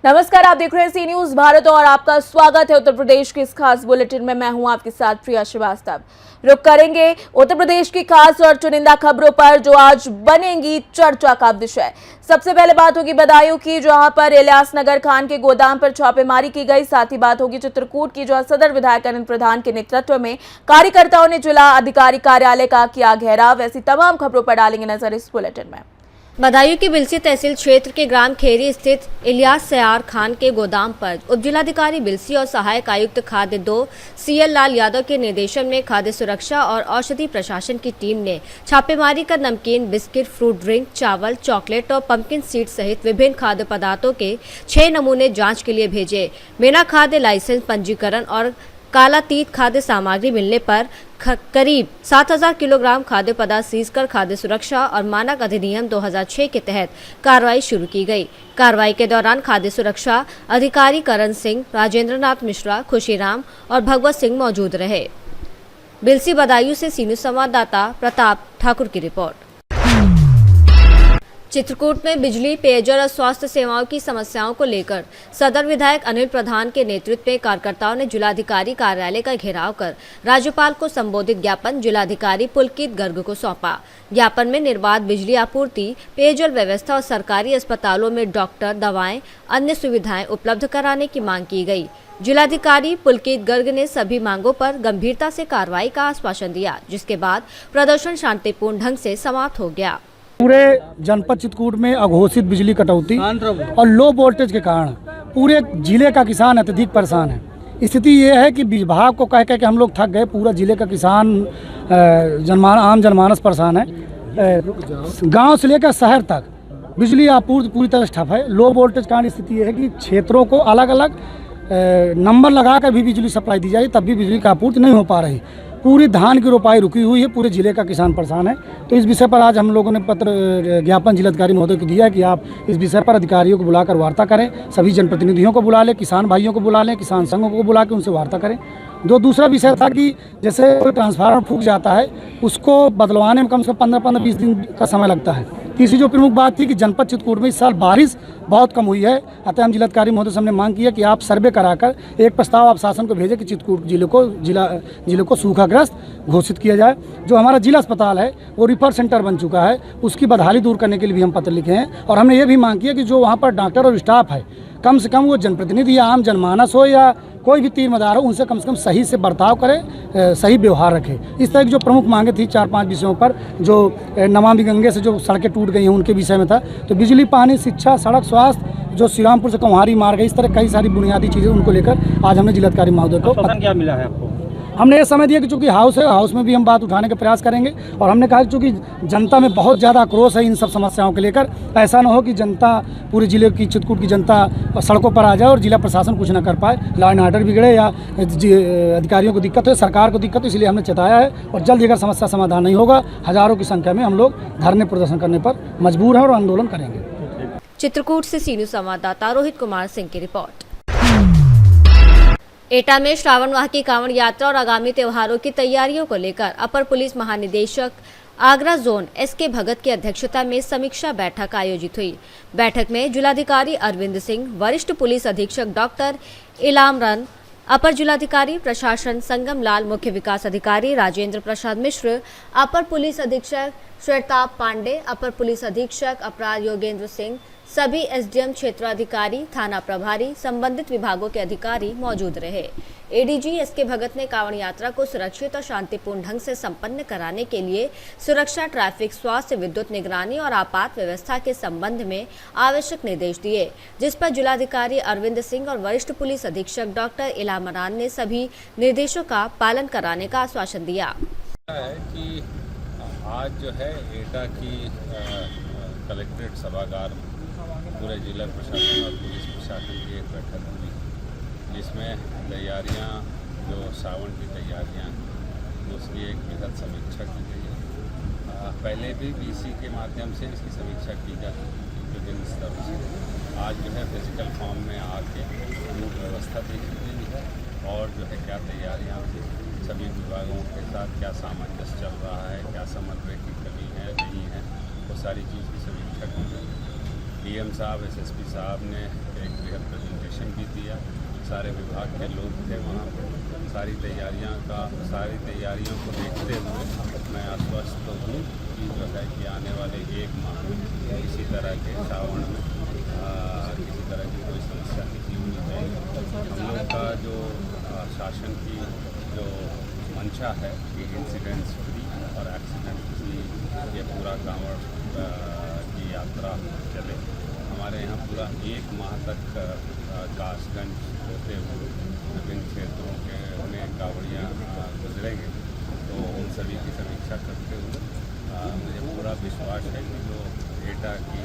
नमस्कार, आप देख रहे हैं सी न्यूज भारत और आपका स्वागत है उत्तर प्रदेश के इस खास बुलेटिन में। मैं हूं आपके साथ प्रिया श्रीवास्तव। रुक करेंगे उत्तर प्रदेश की खास और चुनिंदा खबरों पर जो आज बनेंगी चर्चा का विषय। सबसे पहले बात होगी बदायूं की, जहां पर इलियास नगर खान के गोदाम पर छापेमारी की गई। साथ ही बात होगी चित्रकूट की, जहां सदर विधायक अनिल प्रधान के नेतृत्व में कार्यकर्ताओं ने जिला अधिकारी कार्यालय का किया घेराव। ऐसी तमाम खबरों पर डालेंगे नजर इस बुलेटिन में। बदायूं की बिलसी तहसील क्षेत्र के ग्राम खेरी स्थित इलियास सयार खान के गोदाम पर उपजिलाधिकारी बिलसी और सहायक आयुक्त खाद्य 2 CL लाल यादव के निर्देशन में खाद्य सुरक्षा और औषधि प्रशासन की टीम ने छापेमारी कर नमकीन, बिस्किट, फ्रूट ड्रिंक, चावल, चॉकलेट और पंपकिन सीड सहित विभिन्न खाद्य पदार्थों के 6 नमूने जाँच के लिए भेजे। बिना खाद्य लाइसेंस, पंजीकरण और कालातीत खाद्य सामग्री मिलने पर करीब 7000 किलोग्राम खाद्य पदार्थ सीज कर खाद्य सुरक्षा और मानक अधिनियम 2006 के तहत कार्रवाई शुरू की गई। कार्रवाई के दौरान खाद्य सुरक्षा अधिकारी करण सिंह, राजेंद्र नाथ मिश्रा, खुशीराम और भगवत सिंह मौजूद रहे। बिलसी बदायूं से सी न्यूज संवाददाता प्रताप ठाकुर की रिपोर्ट। चित्रकूट में बिजली, पेयजल और स्वास्थ्य सेवाओं की समस्याओं को लेकर सदर विधायक अनिल प्रधान के नेतृत्व में कार्यकर्ताओं ने जिलाधिकारी कार्यालय का घेराव कर राज्यपाल को संबोधित ज्ञापन जिलाधिकारी पुलकित गर्ग को सौंपा। ज्ञापन में निर्बाध बिजली आपूर्ति, पेयजल व्यवस्था और सरकारी अस्पतालों में डॉक्टर, दवाएं, अन्य सुविधाएं उपलब्ध कराने की मांग की गई। जिलाधिकारी पुलकित गर्ग ने सभी मांगों पर गंभीरता से कार्रवाई का आश्वासन दिया, जिसके बाद प्रदर्शन शांतिपूर्ण ढंग से समाप्त हो गया। पूरे जनपद चित्रकूट में अघोषित बिजली कटौती और लो वोल्टेज के कारण पूरे जिले का किसान अत्यधिक परेशान है। स्थिति ये है कि विभाग को कह के हम लोग थक गए। पूरा जिले का किसान आम जनमानस परेशान है। गांव से लेकर शहर तक बिजली आपूर्ति पूरी तरह ठप है। लो वोल्टेज कारण स्थिति ये है कि क्षेत्रों को अलग अलग नंबर लगा कर भी बिजली सप्लाई दी जाए, तब भी बिजली की आपूर्ति नहीं हो पा रही। पूरी धान की रोपाई रुकी हुई है। पूरे जिले का किसान परेशान है। तो इस विषय पर आज हम लोगों ने पत्र ज्ञापन जिलाधिकारी महोदय को दिया है कि आप इस विषय पर अधिकारियों को बुलाकर वार्ता करें, सभी जनप्रतिनिधियों को बुला लें, किसान भाइयों को बुला लें, किसान संघों को बुला के उनसे वार्ता करें। दूसरा विषय था कि जैसे कोई ट्रांसफार्मर फूक जाता है, उसको बदलवाने में कम से कम 15-20 दिन का समय लगता है। तीसरी जो प्रमुख बात थी कि जनपद चित्रकूट में इस साल बारिश बहुत कम हुई है। अतः हम जिलाधिकारी महोदय से हमने मांग की है कि आप सर्वे कराकर एक प्रस्ताव आप शासन को भेजें कि चित्रकूट जिले को सूखाग्रस्त घोषित किया जाए। जो हमारा जिला अस्पताल है वो रिफर सेंटर बन चुका है, उसकी बदहाली दूर करने के लिए भी हम पत्र लिखे हैं। और हमने ये भी मांग की है कि जो वहाँ पर डॉक्टर और स्टाफ है, कम से कम वो जनप्रतिनिधि या आम जनमानस हो या कोई भी तीर मदार हो, उनसे कम से कम सही से बर्ताव करें, सही व्यवहार रखें। इस तरह की जो प्रमुख मांगे थी 4-5 विषयों पर, जो नमामि गंगे से जो सड़कें टूट गई हैं उनके विषय में था। तो बिजली, पानी, शिक्षा, सड़क, स्वास्थ्य, जो श्री रामपुर से कुम्हारी मार्ग है, इस तरह कई सारी बुनियादी चीज़ें उनको लेकर आज हमने जिलाधिकारी महोदय को क्या मिला है आपको? हमने ये समय दिया कि चूँकि हाउस है, हाउस में भी हम बात उठाने का प्रयास करेंगे। और हमने कहा कि चूँकि जनता में बहुत ज़्यादा आक्रोश है इन सब समस्याओं को लेकर, ऐसा ना हो कि जनता, पूरे जिले की, चित्रकूट की जनता सड़कों पर आ जाए और जिला प्रशासन कुछ ना कर पाए, लॉ एंड ऑर्डर बिगड़े या अधिकारियों को दिक्कत हो, सरकार को दिक्कत हो। इसलिए हमने चेताया है और जल्द अगर समस्या समाधान नहीं होगा, हज़ारों की संख्या में हम लोग धरने प्रदर्शन करने पर मजबूर हैं और आंदोलन करेंगे। चित्रकूट से सी न्यूज संवाददाता रोहित कुमार सिंह की रिपोर्ट। एटा में श्रावण माह की कांवड़ यात्रा और आगामी त्योहारों की तैयारियों को लेकर अपर पुलिस महानिदेशक आगरा जोन SK भगत की अध्यक्षता में समीक्षा बैठक आयोजित हुई। बैठक में जिलाधिकारी अरविंद सिंह, वरिष्ठ पुलिस अधीक्षक डॉक्टर इलामरन, अपर जिलाधिकारी प्रशासन संगम लाल, मुख्य विकास अधिकारी राजेंद्र प्रसाद मिश्र, अपर पुलिस अधीक्षक श्वेताब पांडे, अपर पुलिस अधीक्षक अपराध योगेंद्र सिंह, सभी SDM क्षेत्राधिकारी, थाना प्रभारी, संबंधित विभागों के अधिकारी मौजूद रहे। ADG SK भगत ने कांवड़ यात्रा को सुरक्षित और शांतिपूर्ण ढंग से संपन्न कराने के लिए सुरक्षा, ट्रैफिक, स्वास्थ्य, विद्युत निगरानी और आपात व्यवस्था के संबंध में आवश्यक निर्देश दिए, जिस पर जिलाधिकारी अरविंद सिंह और वरिष्ठ पुलिस अधीक्षक डॉक्टर इलामरान ने सभी निर्देशों का पालन कराने का आश्वासन दिया। कि आज जो है एटा की कलेक्ट्रेट सभागार पूरे जिला प्रशासन और पुलिस प्रशासन की एक बैठक हुई, जिसमें तैयारियां, जो सावन की तैयारियां, उसकी एक बृहद समीक्षा की गई है। पहले भी BC के माध्यम से इसकी समीक्षा की जाती है विभिन्न स्तरों से। आज जो है फिजिकल फॉर्म में आके व्यवस्था देखी गई है और जो है क्या तैयारियाँ सभी विभागों के साथ, क्या सामंजस्य चल रहा है, क्या समन्वय की कमी है नहीं है, वो सारी चीज़ की समीक्षा की गई। डीएम साहब, एसएसपी साहब ने एक बृहद प्रेजेंटेशन भी दिया। सारे विभाग के लोग थे वहाँ पर। सारी तैयारियों को देखते हुए मैं आश्वस्त हूँ कि जो है कि आने वाले 1 माह में इसी तरह के श्रावण में किसी तरह की कोई समस्या नहीं होनी चाहिए। हम लोग का जो शासन की जो मंशा है कि इंसिडेंट्स फ्री और एक्सीडेंट फ्री ये पूरा कांवड़ की यात्रा चले। हमारे यहाँ पूरा 1 माह तक कासगंज होते हुए विभिन्न क्षेत्रों के में कांवड़ियाँ गुजरेंगे। तो उन सभी की समीक्षा करते हुए मुझे पूरा विश्वास है कि जो एटा की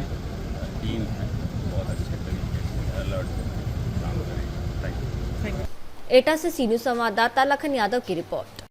टीम है बहुत अच्छे तरीके से अलर्ट होकर काम करेगी। Thank you. एटा से सी न्यूज संवाददाता लखन यादव की रिपोर्ट।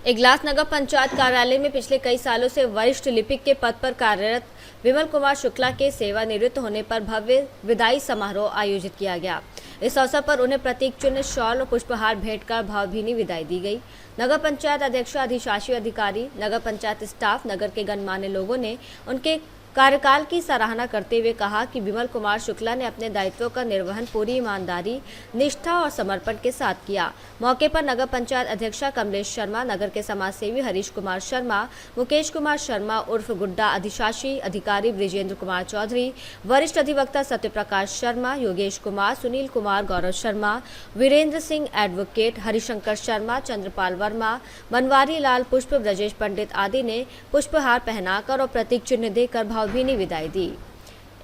इगलास नगर पंचायत कार्यालय में पिछले कई सालों से वरिष्ठ लिपिक के पद पर कार्यरत विमल कुमार शुक्ला के सेवानिवृत्त होने पर भव्य विदाई समारोह आयोजित किया गया। इस अवसर पर उन्हें प्रतीक चिन्ह, शॉल और पुष्पहार भेंट कर भावभीनी विदाई दी गई। नगर पंचायत अध्यक्ष, अधिशासी अधिकारी, नगर पंचायत स्टाफ, नगर के गणमान्य लोगों ने उनके कार्यकाल की सराहना करते हुए कहा कि विमल कुमार शुक्ला ने अपने दायित्वों का निर्वहन पूरी ईमानदारी, निष्ठा और समर्पण के साथ किया। मौके पर नगर पंचायत अध्यक्षा कमलेश शर्मा, नगर के समाजसेवी हरीश कुमार शर्मा, मुकेश कुमार शर्मा उर्फ गुड्डा, अधिशासी अधिकारी ब्रिजेंद्र कुमार चौधरी, वरिष्ठ अधिवक्ता सत्यप्रकाश शर्मा, योगेश कुमार, सुनील कुमार, गौरव शर्मा, वीरेंद्र सिंह एडवोकेट, हरिशंकर शर्मा, चंद्रपाल वर्मा, बनवारी लाल पुष्प, ब्रजेश पंडित आदि ने पुष्पहार पहनाकर और प्रतीक चिन्ह देकर भावभीनी विदाई दी।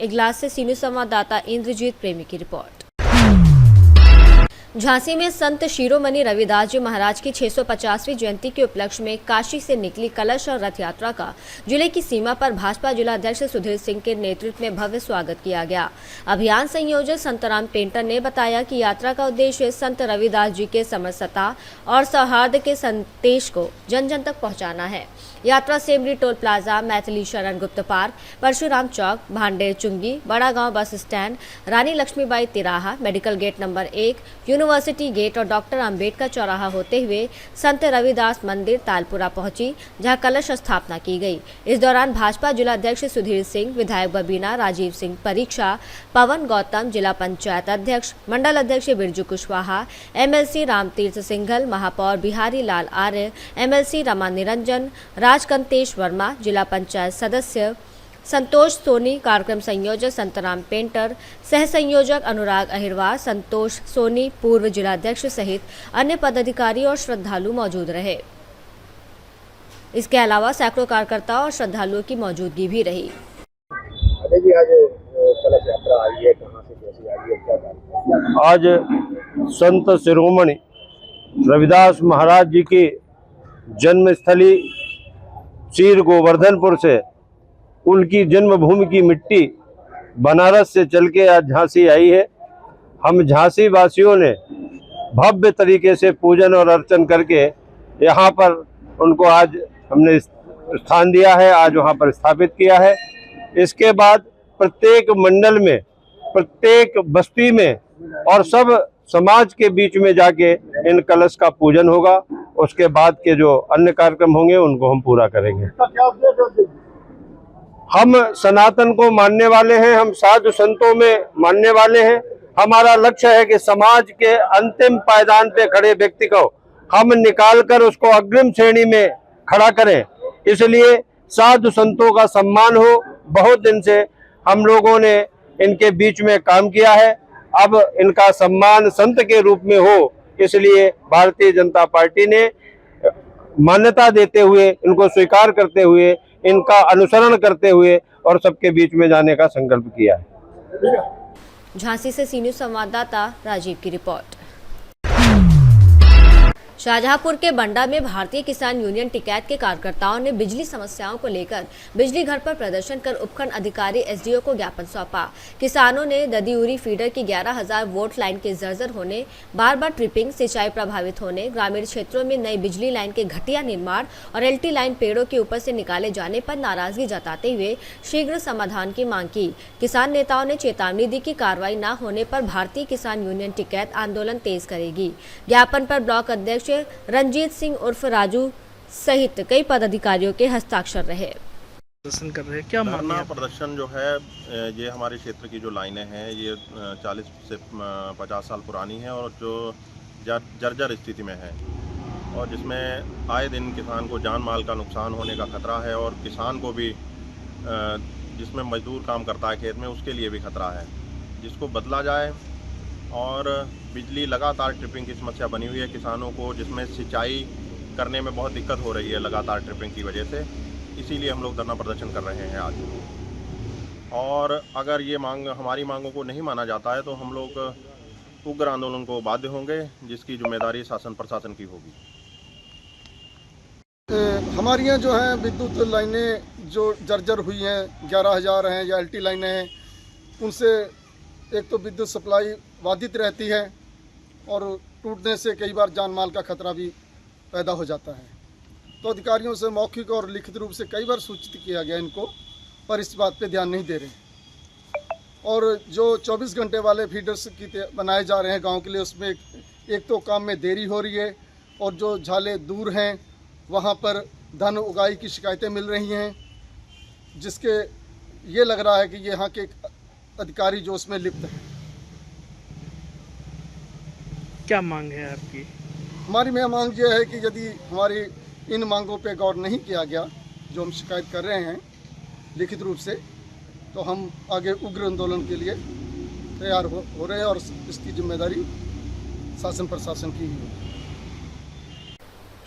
इगलास से सी न्यूज संवाददाता इंद्रजीत प्रेमी की रिपोर्ट। झांसी में संत शिरोमणि रविदास जी महाराज की 650वीं जयंती के उपलक्ष्य में काशी से निकली कलश और रथ यात्रा का जिले की सीमा पर भाजपा जिला अध्यक्ष सुधीर सिंह के नेतृत्व में भव्य स्वागत किया गया। अभियान संयोजक संतराम पेंटर ने बताया कि यात्रा का उद्देश्य संत रविदास जी के समरसता और सौहार्द के संदेश को जन जन तक पहुँचाना है। यात्रा Semri toll plaza, Maithili Sharan Gupt park, Parshuram चौक, भांडेर चुंगी, बड़ा गांव बस स्टैंड, रानी लक्ष्मीबाई तिराहा, medical gate number 1, university gate और डॉक्टर अंबेडकर चौराहा होते हुए संत रविदास मंदिर तालपुरा पहुंची, जहां कलश स्थापना की गई। इस दौरान भाजपा जिला अध्यक्ष सुधीर सिंह, विधायक बबीना, राजीव सिंह परीक्षा, पवन गौतम, जिला पंचायत अध्यक्ष, मंडल अध्यक्ष बिरजू कुशवाहा, MLC रामतीर्थ सिंघल, महापौर बिहारी लाल आर्य, MLC रमा निरंजन, राजकंतेश वर्मा, जिला पंचायत सदस्य संतोष सोनी, कार्यक्रम संयोजक संतराम पेंटर, सह संयोजक अनुराग अहिरवार, संतोष सोनी, पूर्व जिलाध्यक्ष सहित अन्य पदाधिकारी और श्रद्धालु मौजूद रहे। इसके अलावा सैकड़ों कार्यकर्ता और श्रद्धालुओं की मौजूदगी भी रही। आज संत शिरोमणि रविदास महाराज जी की जन्मस्थली श्री गोवर्धनपुर से उनकी जन्मभूमि की मिट्टी बनारस से चल के आज झांसी आई है। हम झांसी वासियों ने भव्य तरीके से पूजन और अर्चन करके यहाँ पर उनको आज हमने स्थान दिया है, आज वहाँ पर स्थापित किया है। इसके बाद प्रत्येक मंडल में, प्रत्येक बस्ती में और सब समाज के बीच में जाके इन कलश का पूजन होगा। उसके बाद के जो अन्य कार्यक्रम होंगे उनको हम पूरा करेंगे। हम सनातन को मानने वाले हैं, हम साधु संतों में मानने वाले हैं। हमारा लक्ष्य है कि समाज के अंतिम पायदान पे खड़े व्यक्ति को हम निकालकर उसको अग्रिम श्रेणी में खड़ा करें। इसलिए साधु संतों का सम्मान हो। बहुत दिन से हम लोगों ने इनके बीच में काम किया है, अब इनका सम्मान संत के रूप में हो, इसलिए भारतीय जनता पार्टी ने मान्यता देते हुए, इनको स्वीकार करते हुए, इनका अनुसरण करते हुए और सबके बीच में जाने का संकल्प किया है। झांसी से सी न्यूज संवाददाता राजीव की रिपोर्ट। शाहजहांपुर के बंडा में भारतीय किसान यूनियन टिकैत के कार्यकर्ताओं ने बिजली समस्याओं को लेकर बिजली घर पर प्रदर्शन कर उपखंड अधिकारी एसडीओ को ज्ञापन सौंपा। किसानों ने ददीउरी फीडर की 11,000 वोल्ट लाइन के जर्जर होने, बार बार ट्रिपिंग, सिंचाई प्रभावित होने, ग्रामीण क्षेत्रों में नई बिजली लाइन के घटिया निर्माण और एलटी लाइन पेड़ों के ऊपर से निकाले जाने पर नाराजगी जताते हुए शीघ्र समाधान की मांग की। किसान नेताओं ने चेतावनी दी कि कार्रवाई न होने पर भारतीय किसान यूनियन टिकैत आंदोलन तेज करेगी। ज्ञापन पर ब्लॉक अध्यक्ष रंजीत सिंह उर्फ राजू सहित कई पदाधिकारियों के हस्ताक्षर रहे। प्रदर्शन कर रहे हैं, क्या मानना धरना प्रदर्शन जो है ये हमारे क्षेत्र की जो लाइनें हैं ये 40 से 50 साल पुरानी है और जो जर्जर स्थिति में है और जिसमें आए दिन किसान को जान माल का नुकसान होने का खतरा है और किसान को भी जिसमें मजदूर काम करता है खेत में उसके लिए भी खतरा है, जिसको बदला जाए। और बिजली लगातार ट्रिपिंग की समस्या बनी हुई है किसानों को, जिसमें सिंचाई करने में बहुत दिक्कत हो रही है लगातार ट्रिपिंग की वजह से। इसीलिए हम लोग धरना प्रदर्शन कर रहे हैं आज। और अगर ये हमारी मांगों को नहीं माना जाता है तो हम लोग उग्र आंदोलन को बाध्य होंगे, जिसकी जिम्मेदारी शासन प्रशासन की होगी। हमारी यहाँ जो है विद्युत लाइनें जो जर्जर हुई हैं 11,000 हैं या एलटी लाइनें हैं, उनसे एक तो विद्युत सप्लाई बाधित रहती है और टूटने से कई बार जान माल का खतरा भी पैदा हो जाता है। तो अधिकारियों से मौखिक और लिखित रूप से कई बार सूचित किया गया इनको, पर इस बात पे ध्यान नहीं दे रहे। और जो 24 घंटे वाले फीडर्स बनाए जा रहे हैं गांव के लिए, उसमें एक तो काम में देरी हो रही है और जो झाले दूर हैं वहां पर धन उगाही की शिकायतें मिल रही हैं, जिसके ये लग रहा है कि यहाँ के अधिकारी जो उसमें लिप्त है। क्या मांग है आपकी? हमारी मांग ये है कि यदि हमारी इन मांगों पे गौर नहीं किया गया, जो हम शिकायत कर रहे हैं लिखित रूप से, तो हम आगे उग्र आंदोलन के लिए तैयार हो रहे हैं और इसकी जिम्मेदारी शासन प्रशासन की है।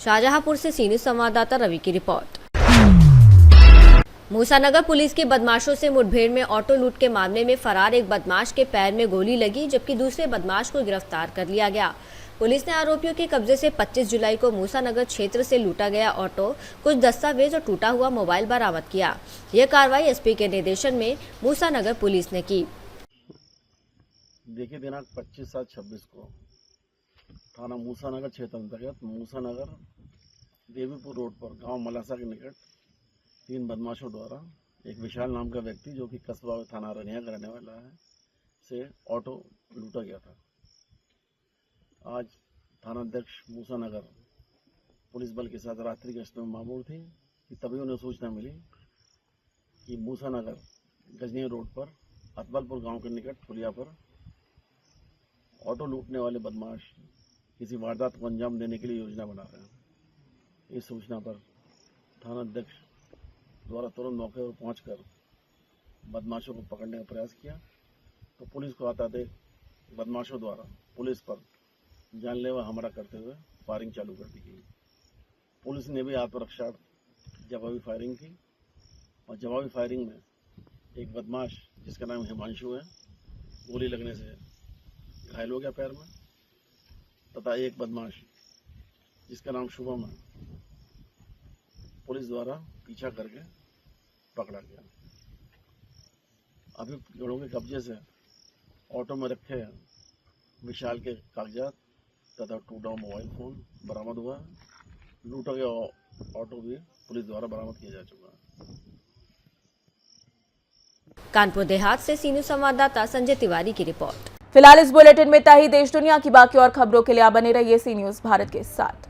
शाहजहांपुर से सीनियर संवाददाता रवि की रिपोर्ट। मूसानगर पुलिस की बदमाशों से मुठभेड़ में ऑटो लूट के मामले में फरार एक बदमाश के पैर में गोली लगी, जबकि दूसरे बदमाश को गिरफ्तार कर लिया गया। पुलिस ने आरोपियों के कब्जे से 25 जुलाई को मूसानगर क्षेत्र से लूटा गया ऑटो, कुछ दस्तावेज और टूटा हुआ मोबाइल बरामद किया। यह कार्रवाई एसपी के निर्देशन में मूसानगर पुलिस ने की। देखिए, दिनांक 25/7/26 को थाना मूसानगर क्षेत्र अंतर्गत मूसानगर देवीपुर रोड पर गांव मलासा के निकट 3 बदमाशों द्वारा एक विशाल नाम का व्यक्ति, जो कि कस्बा थाना रनिया का रहने वाला है, से ऑटो लूटा गया था। आज थानाध्यक्ष मूसानगर पुलिस बल के साथ रात्रि गश्त में मामूर थी कि तभी उन्हें सूचना मिली कि मूसानगर गजनी रोड पर अतबलपुर गांव के निकट पुलिया पर ऑटो लूटने वाले बदमाश किसी वारदात को अंजाम देने के लिए योजना बना रहे हैं। इस सूचना पर थानाध्यक्ष द्वारा तुरंत मौके पर पहुंचकर बदमाशों को पकड़ने का प्रयास किया, तो पुलिस को आता देख बदमाशों द्वारा पुलिस पर जानलेवा हमला करते हुए फायरिंग चालू कर दी गई। पुलिस ने भी आत्मरक्षा जवाबी फायरिंग की और जवाबी फायरिंग में एक बदमाश जिसका नाम हिमांशु है, गोली लगने से घायल हो गया पैर में, तथा एक बदमाश जिसका नाम शुभम है, पुलिस द्वारा पीछा करके पकड़ा गया। अभियुक्तों के कब्जे से ऑटो में रखे विशाल के कागजात तथा टूटा हुआ मोबाइल फोन बरामद हुआ। लूटा गया ऑटो भी पुलिस द्वारा बरामद किया जा चुका है। कानपुर देहात से सीनियर संवाददाता संजय तिवारी की रिपोर्ट। फिलहाल इस बुलेटिन में इतना ही। देश दुनिया की बाकी और खबरों के लिए आप बने रहिए सी न्यूज़ भारत के साथ।